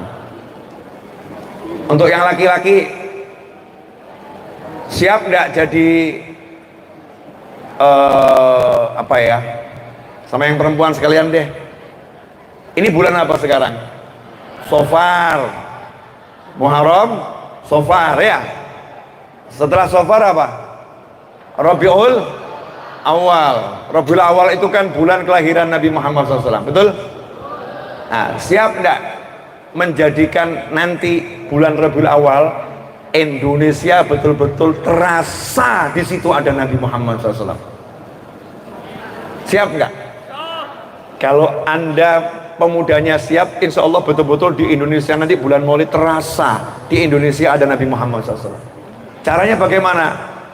Untuk yang laki-laki, siap nggak jadi apa ya, sama yang perempuan sekalian deh. Ini bulan apa sekarang? Sofar, Muharram, Sofar ya. Setelah Sofar apa? Rabiul Awal. Rabiul Awal itu kan bulan kelahiran Nabi Muhammad SAW, betul? Nah, siap enggak menjadikan nanti bulan Rabiul Awal Indonesia betul-betul terasa di situ ada Nabi Muhammad SAW? Siap enggak? Kalau Anda pemudanya siap, insya Allah betul-betul di Indonesia nanti bulan Maulid terasa di Indonesia ada Nabi Muhammad SAW. Caranya bagaimana?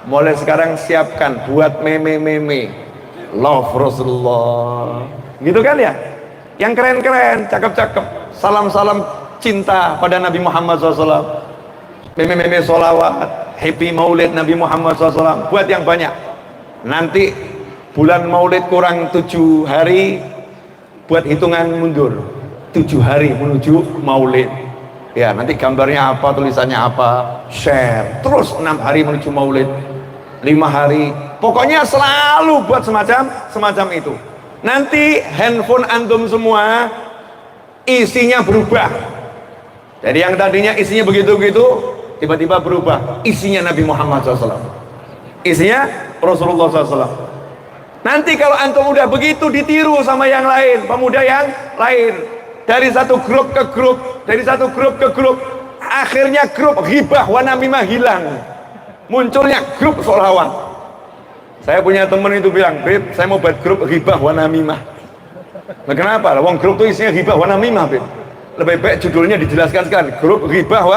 Mulai sekarang siapkan buat meme love Rasulullah, gitu kan ya? Yang keren-keren, cakep-cakep, salam-salam cinta pada Nabi Muhammad SAW, meme sholawat, happy Maulid Nabi Muhammad SAW, buat yang banyak. Nanti bulan Maulid kurang 7 hari, buat hitungan mundur 7 hari menuju Maulid ya. Nanti gambarnya apa, tulisannya apa, share terus 6 hari menuju Maulid. 5 hari, pokoknya selalu buat semacam itu. Nanti handphone antum semua isinya berubah. Jadi yang tadinya isinya begitu-begitu, tiba-tiba berubah, isinya Nabi Muhammad SAW, isinya Rasulullah SAW. Nanti kalau antum udah begitu, ditiru sama yang lain, pemuda yang lain, dari satu grup ke grup, dari satu grup ke grup, akhirnya grup ghibah wa namimah hilang, munculnya grup sholawat. Saya punya temen itu bilang, Beb, saya mau buat grup ghibah wa namimah. Nah, kenapa? Wong grup itu isinya ghibah wa namimah, Beb. Lebih baik judulnya dijelaskan sekali, grup ghibah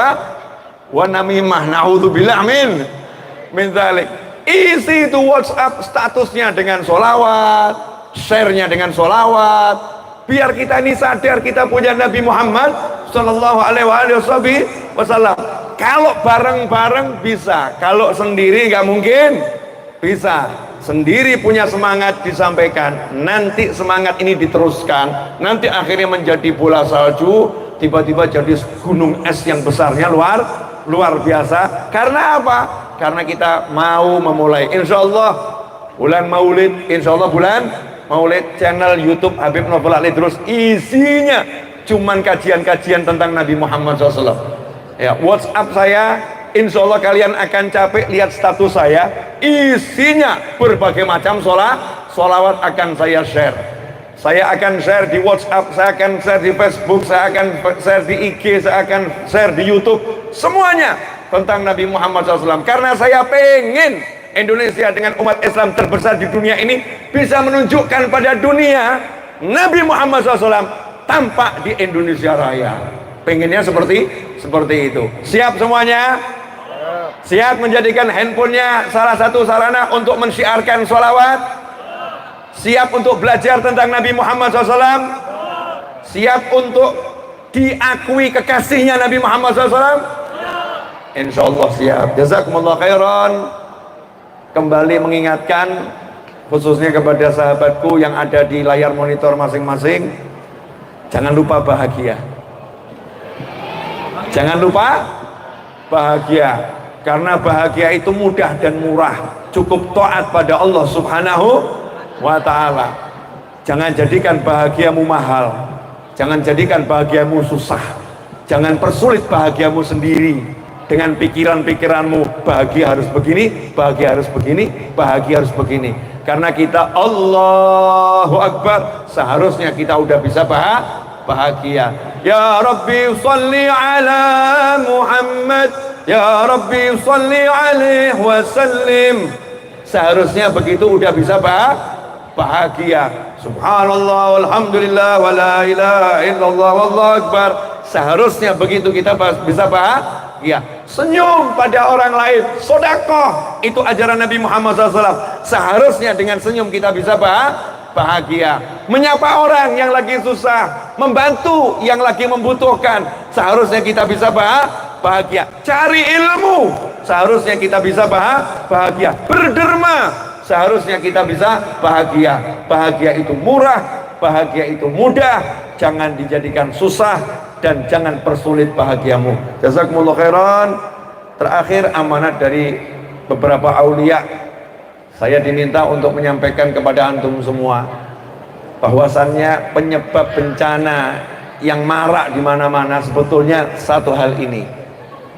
wa namimah. Naudzubillah min dzalik. Isi itu WhatsApp statusnya dengan sholawat, share-nya dengan sholawat, biar kita ini sadar kita punya Nabi Muhammad Sallallahu Alaihi Wasallam. Kalau bareng-bareng bisa, kalau sendiri nggak mungkin bisa. Sendiri punya semangat disampaikan, nanti semangat ini diteruskan, nanti akhirnya menjadi bola salju, tiba-tiba jadi gunung es yang besarnya luar biasa. Karena apa? Karena kita mau memulai. Insya Allah bulan Maulid, Insya Allah bulan Maulid, channel YouTube Habib Novel Ali terus isinya cuman kajian-kajian tentang Nabi Muhammad SAW. Ya, WhatsApp saya, Insya Allah kalian akan capek lihat status saya, isinya berbagai macam sholawat akan saya share. Saya akan share di WhatsApp, saya akan share di Facebook, saya akan share di IG, saya akan share di YouTube, semuanya tentang Nabi Muhammad SAW. Karena saya pengen Indonesia dengan umat Islam terbesar di dunia ini bisa menunjukkan pada dunia Nabi Muhammad SAW tampak di Indonesia Raya. Pengennya seperti itu. Siap semuanya? Siap menjadikan handphonenya salah satu sarana untuk mensyiarkan sholawat? Siap untuk belajar tentang Nabi Muhammad SAW? Siap untuk diakui kekasihnya Nabi Muhammad SAW? Insya Allah siap. Jazakumullah khairan. Kembali mengingatkan khususnya kepada sahabatku yang ada di layar monitor masing-masing, jangan lupa bahagia. Jangan lupa bahagia, karena bahagia itu mudah dan murah. Cukup taat pada Allah Subhanahu wa ta'ala. Jangan jadikan bahagiamu mahal, jangan jadikan bahagiamu susah, jangan persulit bahagiamu sendiri dengan pikiran-pikiranmu, bahagia harus begini, bahagia harus begini, bahagia harus begini. Karena kita Allahu Akbar, seharusnya kita udah bisa bahagia. Ya Rabbi salli ala Muhammad, Ya Rabbi salli alaihi wasallim. Seharusnya begitu udah bisa bahagia. Subhanallah walhamdulillah wa la ilaha illallah wallahu akbar. Seharusnya begitu kita bisa bahagia. Senyum pada orang lain, sedekah, itu ajaran Nabi Muhammad SAW. Seharusnya dengan senyum kita bisa bahagia. Menyapa orang yang lagi susah, membantu yang lagi membutuhkan, seharusnya kita bisa bahagia. Cari ilmu, seharusnya kita bisa bahagia. Berderma, seharusnya kita bisa bahagia. Bahagia itu murah, bahagia itu mudah. Jangan dijadikan susah dan jangan persulit bahagiamu. Jazakumullah khairan. Terakhir, amanat dari beberapa aulia, saya diminta untuk menyampaikan kepada antum semua bahwasannya penyebab bencana yang marak di mana-mana sebetulnya satu hal ini,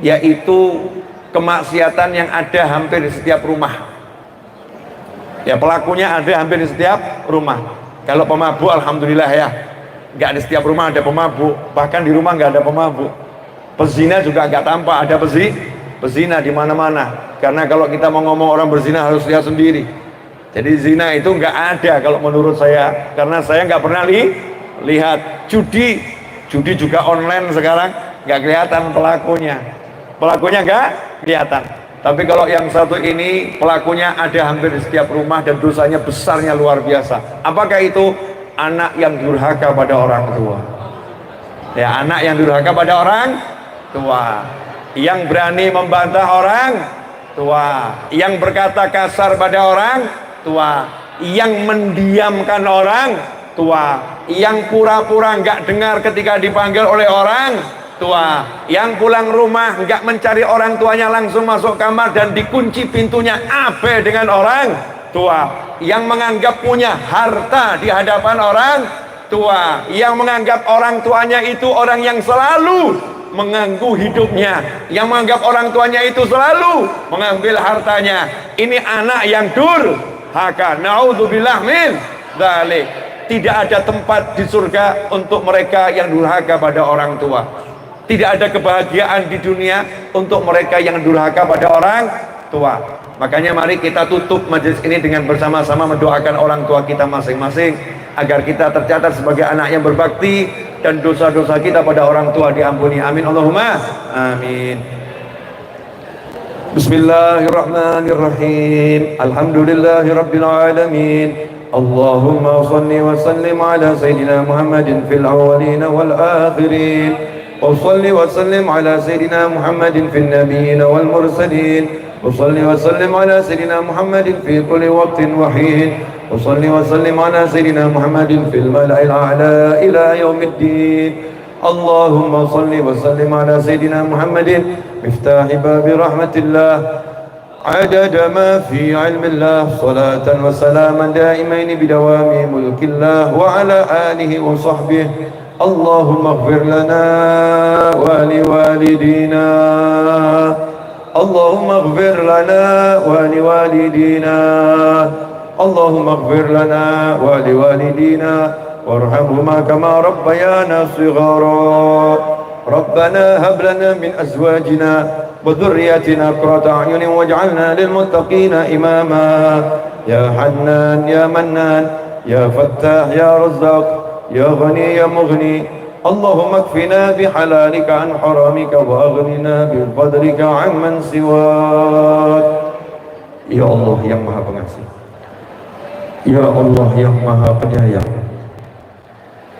yaitu kemaksiatan yang ada hampir di setiap rumah. Ya, pelakunya ada hampir di setiap rumah. Kalau pemabuk, alhamdulillah ya, nggak di setiap rumah ada pemabuk, bahkan di rumah nggak ada pemabuk. Pezina juga nggak tampak ada pezina di mana-mana. Karena kalau kita mau ngomong orang berzina harus lihat sendiri. Jadi zina itu nggak ada kalau menurut saya, karena saya nggak pernah lihat. Judi juga online sekarang, nggak kelihatan pelakunya nggak kelihatan. Tapi kalau yang satu ini, pelakunya ada hampir di setiap rumah dan dosanya besarnya luar biasa. Apakah itu? Anak yang durhaka pada orang tua. Ya, anak yang durhaka pada orang tua, yang berani membantah orang tua, yang berkata kasar pada orang tua, yang mendiamkan orang tua, yang pura-pura nggak dengar ketika dipanggil oleh orang tua. Yang pulang rumah nggak mencari orang tuanya, langsung masuk kamar dan dikunci pintunya, abe dengan orang tua. Yang menganggap punya harta di hadapan orang tua, yang menganggap orang tuanya itu orang yang selalu mengganggu hidupnya, yang menganggap orang tuanya itu selalu mengambil hartanya. Ini anak yang durhaka. Naudzubillah min dzalik. Tidak ada tempat di surga untuk mereka yang durhaka pada orang tua. Tidak ada kebahagiaan di dunia untuk mereka yang durhaka pada orang tua. Makanya mari kita tutup majelis ini dengan bersama-sama mendoakan orang tua kita masing-masing agar kita tercatat sebagai anak yang berbakti dan dosa-dosa kita pada orang tua diampuni. Amin Allahumma amin. Bismillahirrahmanirrahim. Alhamdulillahirabbil alamin. Allahumma shalli wa sallim ala sayyidina Muhammadin fil awwalin wal akhirin. Wa shalli wa sallim ala sayyidina Muhammadin fil nabiyyin wal mursalin. Wa shalli wa sallim ala sayyidina Muhammadin fi kulli waqtin wa hin. Wa shalli wa sallim ala sayyidina Muhammadin fil mala'il a'la ila yaumiddin. Allahumma shalli wa sallim ala sayyidina Muhammadin miftahi babi rahmatillah. عدد ما في علم الله صلاة وسلاما دائمين بدوام ملك الله وعلى آله وصحبه. اللهم اغفر لنا ولوالدينا. اللهم اغفر لنا ولوالدينا. اللهم اغفر لنا ولوالدينا وارحمهما كما ربيانا صغارا. ربنا هب لنا من أزواجنا وذرياتنا قرة أعين واجعلنا للمتقين إماما. يا حنان يا منان يا فتاح يا رزاق يا غني يا مغني. اللهم اكفنا بحلالك عن حرامك وأغننا بفضلك عمن سواك. Ya Allah yang Maha Pengasih, Ya Allah yang Maha Penyayang,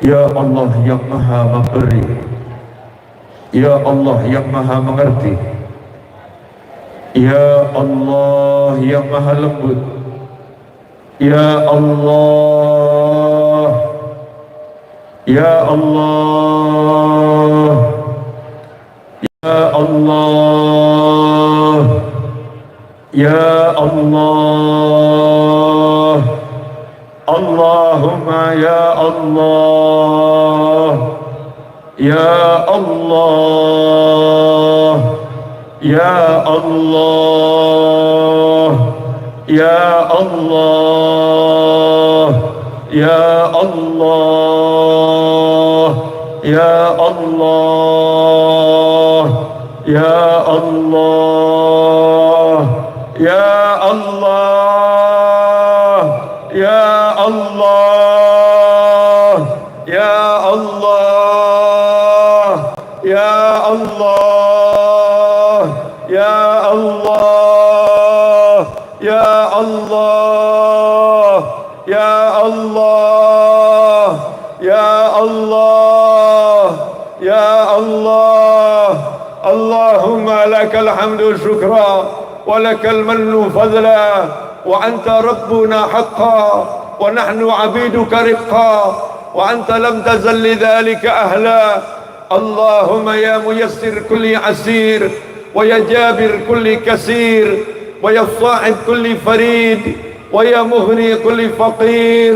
Ya Allah yang Maha Memberi, Ya Allah yang Maha Mengerti, Ya Allah yang Maha Lembut, Ya Allah, Ya Allah, Ya Allah, Ya Allah. Allahumma ya Allah, Ya Allah, Ya Allah, Ya Allah, Ya Allah, Ya Allah, Ya Allah, Ya Allah, Ya Allah, Ya Allah, Ya Allah, Ya Allah, Ya Allah, Ya Allah, Ya Allah, Ya Allah. Allahumma lakal hamdu syukra wa lakal mannu fadla wa anta rabbuna haqqan wa nahnu abiduka riqqan wa anta lam tazal lidhalika ahla. Allahumma ya muyassir kulli asir wa ya jabir kulli kasir wa ya sahib kulli farid wa ya mughni kulli faqir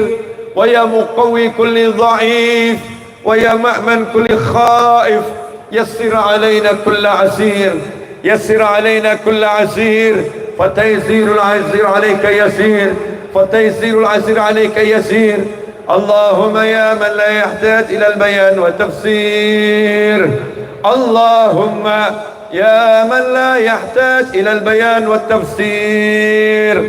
wa ya muqawwi kulli dha'if wa ya ma'man kulli khaif. Yassir alaina kulla asir, yassir alaina kulla asir, fataysirul asir alayka yasir, fataysirul asir alayka yasir. Allahumma ya man la yahtaj ila al-bayan wa tafsir. Allahumma ya man la yahtaj ila al-bayan wa tafsir.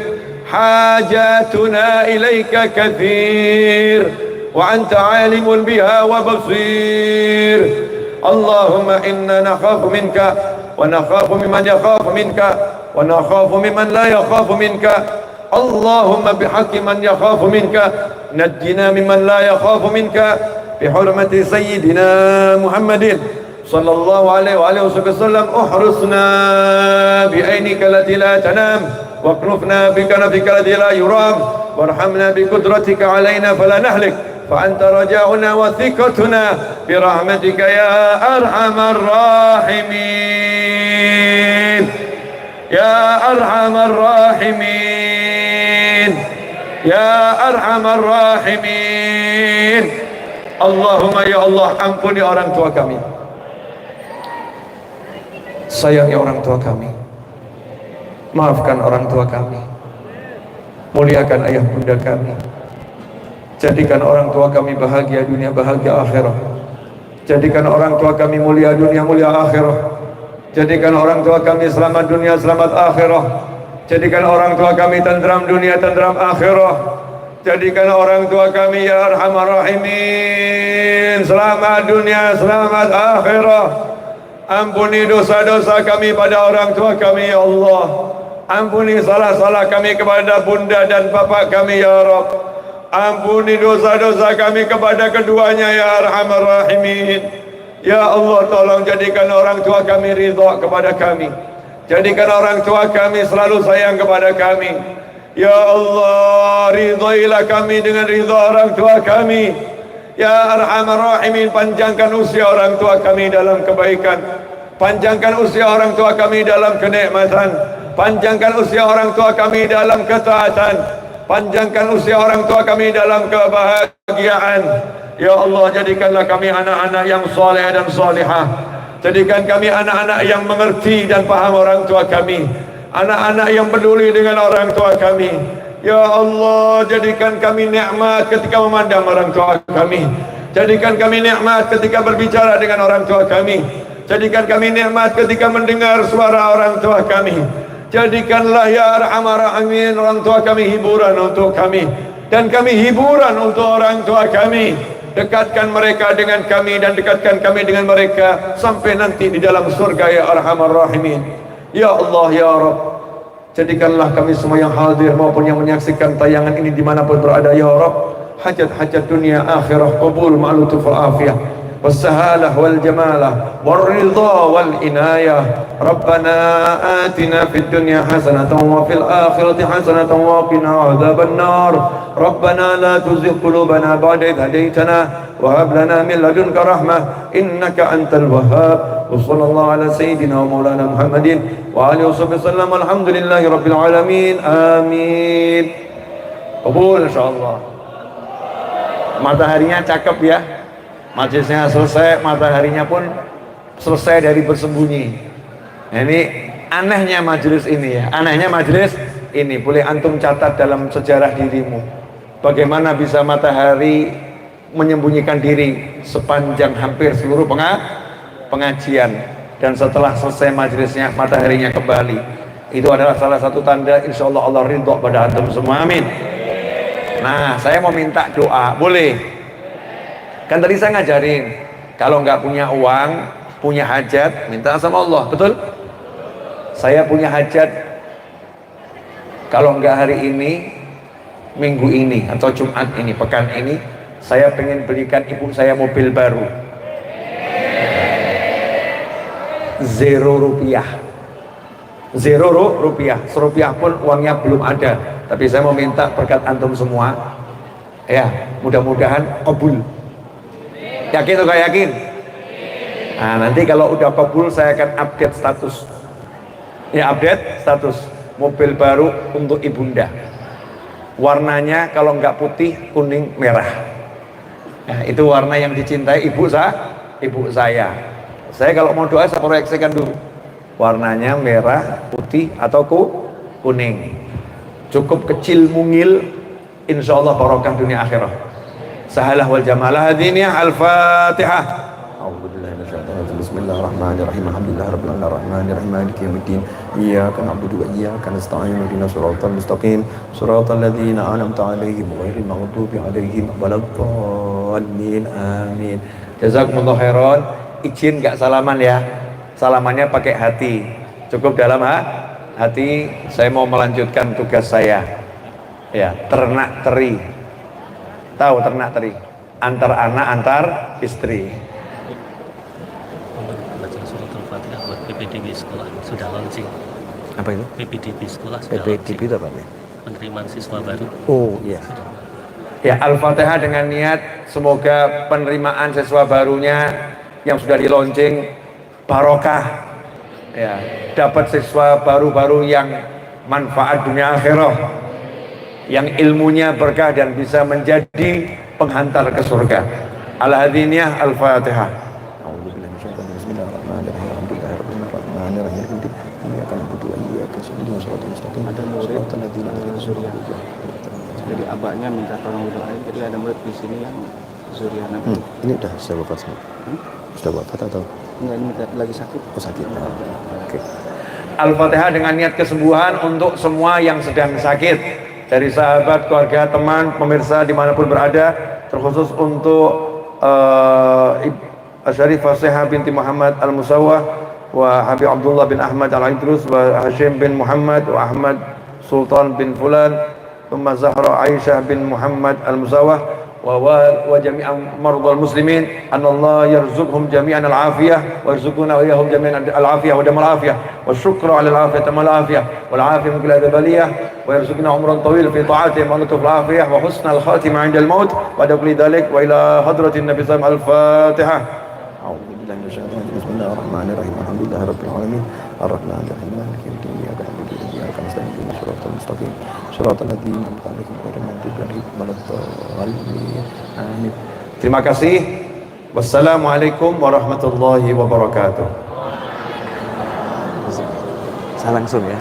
Hajatuna ilayka kathir wa anta alimun biha wa basir. اللهم إنا نخاف منك ونخاف ممن يخاف منك ونخاف ممن لا يخاف منك. اللهم بحق من يخاف منك نجنا ممن لا يخاف منك بحرمة سيدنا محمد صلى الله عليه وآله وسلم. احرسنا بعينك التي لا تنام واكنفنا بكنفك الذي لا يرام وارحمنا بقدرتك علينا فلا نهلك فأنت رجاؤنا وثقتنا برحمتك يا أرحم الراحمين يا أرحم الراحمين يا أرحم الراحمين. Allahumma ya Allah, ampuni orang tua kami, sayangi orang tua kami, maafkan orang tua kami, muliakan ayah bunda kami, jadikan orang tua kami bahagia dunia, bahagia akhirat, jadikan orang tua kami mulia dunia, mulia akhirat, jadikan orang tua kami selamat dunia, selamat akhirat, jadikan orang tua kami tentram dunia, tentram akhirat, jadikan orang tua kami ya arhamar rahimin selamat dunia, selamat akhirat. Ampuni dosa-dosa kami pada orang tua kami ya Allah. Ampuni salah-salah kami kepada bunda dan bapak kami ya Rabb. Ampuni dosa-dosa kami kepada keduanya ya arhamar rahimin. Ya Allah, tolong jadikan orang tua kami ridha kepada kami. Jadikan orang tua kami selalu sayang kepada kami. Ya Allah, ridhailah kami dengan ridha orang tua kami. Ya arhamar rahimin, panjangkan usia orang tua kami dalam kebaikan, panjangkan usia orang tua kami dalam kenikmatan, panjangkan usia orang tua kami dalam ketaatan, panjangkan usia orang tua kami dalam kebahagiaan. Ya Allah, jadikanlah kami anak-anak yang soleh dan solihah. Jadikan kami anak-anak yang mengerti dan paham orang tua kami, anak-anak yang peduli dengan orang tua kami. Ya Allah, jadikan kami nikmat ketika memandang orang tua kami. Jadikan kami nikmat ketika berbicara dengan orang tua kami. Jadikan kami nikmat ketika mendengar suara orang tua kami. Jadikanlah ya arhamar rahimin orang tua kami hiburan untuk kami, dan kami hiburan untuk orang tua kami. Dekatkan mereka dengan kami dan dekatkan kami dengan mereka sampai nanti di dalam surga ya arhamar rahimin. Ya Allah ya Rabb, jadikanlah kami semua yang hadir maupun yang menyaksikan tayangan ini dimanapun berada ya Rabb, hajat-hajat dunia akhirah qabul ma'lutuf al-afiyah wassahalah wal jamalah wal ridha wal inayah. Rabbana atina fid dunya hasanatan wa fil akhirati hasanatan wa qina adzaban nar. Rabbana la tuzigh qulubana ba'da idh hadaytana wa hab lana min ladunka rahmah innaka antal wahhab. Wa sallallahu ala sayyidina wa maulana Muhammadin wa alihi wasallam. Alhamdulillahi rabbil alamin. Amin. Qabul insyaallah. Mataharinya cakep ya. Majlisnya selesai, mataharinya pun selesai dari bersembunyi. Nah, ini anehnya majelis ini ya. Anehnya majelis ini, boleh antum catat dalam sejarah dirimu. Bagaimana bisa matahari menyembunyikan diri sepanjang hampir seluruh pengajian, dan setelah selesai majelisnya mataharinya kembali. Itu adalah salah satu tanda insyaallah Allah ridho pada antum semua. Amin. Nah, saya mau minta doa, boleh? Kan tadi saya ngajarin, kalau nggak punya uang, punya hajat, minta sama Allah, betul? Saya punya hajat, kalau nggak hari ini, minggu ini, atau Jumat ini, pekan ini, saya pengen belikan ibu saya mobil baru. 0 rupiah. 0 rupiah, serupiah pun uangnya belum ada. Tapi saya mau minta berkat antum semua, ya, mudah-mudahan qabul. Yakin atau gak yakin? Nah, nanti kalau udah kabul saya akan update status. Ya, update status mobil baru untuk ibunda. Warnanya kalau nggak putih, kuning, merah. Nah, itu warna yang dicintai ibu saya. Saya kalau mau doa saya proyeksikan dulu. Warnanya merah, putih atau kuning. Cukup kecil mungil, insya Allah barokah dunia akhirat. Sahalah wal jamalah hadiniyah. Al-Fatihah. A'udzubillahi minasyaitonir rajim. Bismillahirrahmanirrahim. Alhamdulillahirabbil alamin arrahmanirrahim maliki yaumiddin. Iyyaka na'budu wa iyyaka nasta'in. Ihdinas siratal mustaqim. Siratal ladzina an'amta 'alaihim ghairil maghdubi 'alaihim waladdallin. Amin. Jazakumullah khairan. Izin enggak salaman ya. Salamannya pakai hati. Cukup dalam hati. Saya mau melanjutkan tugas saya. Ya, ternak teri. Tahu ternak teri? Antar anak, antar istri. Baca surat Al-Fatihah buat PPDB sekolah sudah launching. Apa itu? PPDB sekolah sudah PPDB itu apa? penerimaan siswa baru. Oh iya. Ya, Al-Fatihah dengan niat semoga penerimaan siswa barunya yang sudah di launching barokah. Ya, dapat siswa baru-baru yang manfaat dunia akhirah, yang ilmunya berkah dan bisa menjadi penghantar ke surga. Al-Hadiniyah Al-Fatihah. Ada murid Zurian. Jadi abahnya minta tolong doain. Jadi ada murid di sini yang Zurian. Ini udah sudah wafat semua. Sudah wafat atau? Enggak, ini lagi sakit. Oh, sakit. Oke. Al-Fatihah dengan niat kesembuhan untuk semua yang sedang sakit, dari sahabat, keluarga, teman, pemirsa dimanapun berada, terkhusus untuk Syarifah Seha binti Muhammad Al-Musawwah wa Habib Abdullah bin Ahmad Al-Idrus wa Hashim bin Muhammad wa Ahmad Sultan bin Fulan thumma Zahra Aisyah bin Muhammad Al-Musawwah wa jami'an mardal muslimin an Allah yarzuqhum jami'an al-afiyah wa yarzuquna wa iyahum jami'an al-afiyah wa damal afiyah wa syukra ala al-afiyah tamal afiyah wal afiyah min kulli baliyah wa yarzuqna umran tawil fi ta'atih wa nutuf al-afiyah wa husnal khatimah 'inda al-maut wa daqli dhalik wa ila hadratin nabi sallallahu alaihi wasallam al-fatihah. Bismillahirrahmanirrahim. Alhamdulillahirabbil alamin. Arrahmanirrahim. Maliki yaumiddin. Iyyaka na'budu wa iyyaka nasta'in. Ihdinas siratal mustaqim. Siratal ladzina an'amta 'alaihim ghairil maghdubi 'alaihim waladdallin. Amin. Terima kasih. Wassalamualaikum warahmatullahi wabarakatuh. Saya langsung ya.